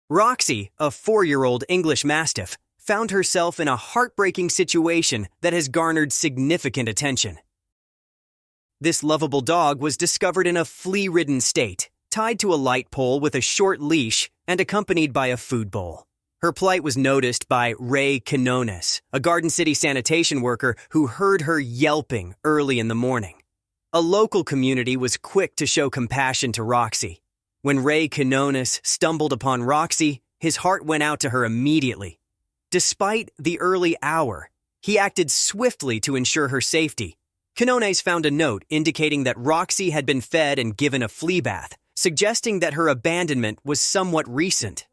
Roxy, a 4-year-old English Mastiff, found herself in a heartbreaking situation that has garnered significant attention. This lovable dog was discovered in a flea-ridden state, tied to a light pole with a short leash and accompanied by a food bowl. Her plight was noticed by Ray Quinones, a Garden City sanitation worker who heard her yelping early in the morning. A local community was quick to show compassion to Roxy. When Ray Quinones stumbled upon Roxy, his heart went out to her immediately. Despite the early hour, he acted swiftly to ensure her safety. Quinones found a note indicating that Roxy had been fed and given a flea bath, suggesting that her abandonment was somewhat recent.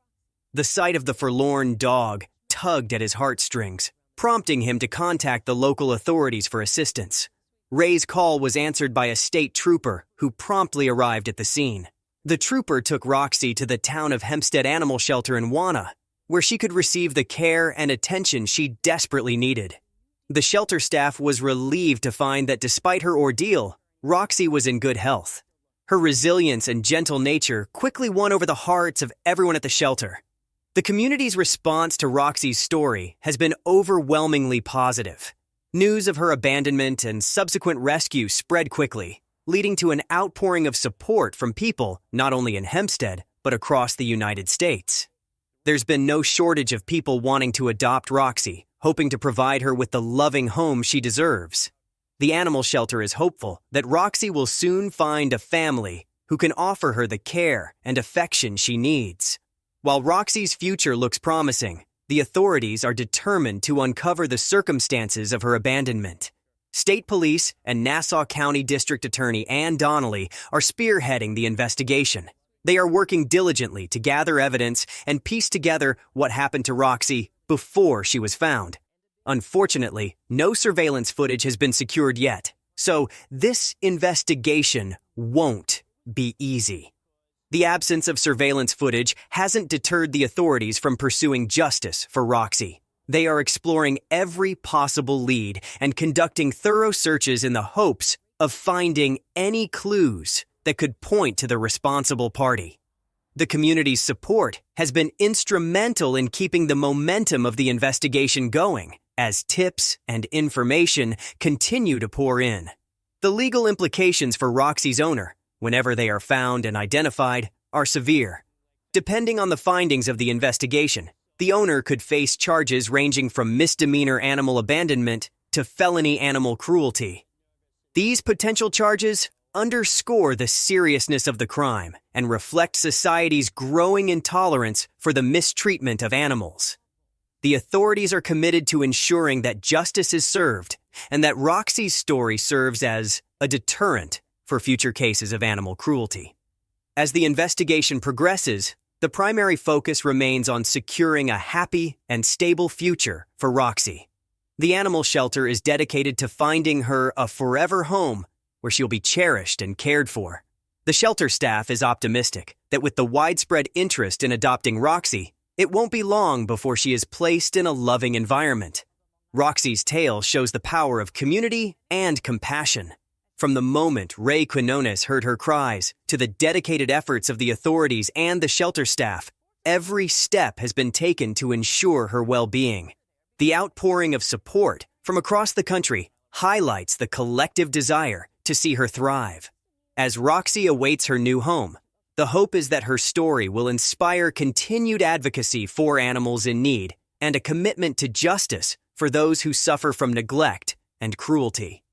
The sight of the forlorn dog tugged at his heartstrings, prompting him to contact the local authorities for assistance. Ray's call was answered by a state trooper who promptly arrived at the scene. The trooper took Roxy to the town of Hempstead Animal Shelter in Wana, where she could receive the care and attention she desperately needed. The shelter staff was relieved to find that despite her ordeal, Roxy was in good health. Her resilience and gentle nature quickly won over the hearts of everyone at the shelter. The community's response to Roxy's story has been overwhelmingly positive. News of her abandonment and subsequent rescue spread quickly, leading to an outpouring of support from people not only in Hempstead, but across the United States. There's been no shortage of people wanting to adopt Roxy, hoping to provide her with the loving home she deserves. The animal shelter is hopeful that Roxy will soon find a family who can offer her the care and affection she needs. While Roxy's future looks promising, the authorities are determined to uncover the circumstances of her abandonment. State Police and Nassau County District Attorney Ann Donnelly are spearheading the investigation. They are working diligently to gather evidence and piece together what happened to Roxy before she was found. Unfortunately, no surveillance footage has been secured yet, so this investigation won't be easy. The absence of surveillance footage hasn't deterred the authorities from pursuing justice for Roxy. They are exploring every possible lead and conducting thorough searches in the hopes of finding any clues that could point to the responsible party. The community's support has been instrumental in keeping the momentum of the investigation going, as tips and information continue to pour in. The legal implications for Roxy's owner, whenever they are found and identified, are severe. Depending on the findings of the investigation, the owner could face charges ranging from misdemeanor animal abandonment to felony animal cruelty. These potential charges underscore the seriousness of the crime and reflect society's growing intolerance for the mistreatment of animals. The authorities are committed to ensuring that justice is served and that Roxy's story serves as a deterrent for future cases of animal cruelty. As the investigation progresses, the primary focus remains on securing a happy and stable future for Roxy. The animal shelter is dedicated to finding her a forever home where she'll be cherished and cared for. The shelter staff is optimistic that with the widespread interest in adopting Roxy, it won't be long before she is placed in a loving environment. Roxy's tale shows the power of community and compassion. From the moment Ray Quinones heard her cries to the dedicated efforts of the authorities and the shelter staff, every step has been taken to ensure her well-being. The outpouring of support from across the country highlights the collective desire to see her thrive. As Roxy awaits her new home, the hope is that her story will inspire continued advocacy for animals in need and a commitment to justice for those who suffer from neglect and cruelty.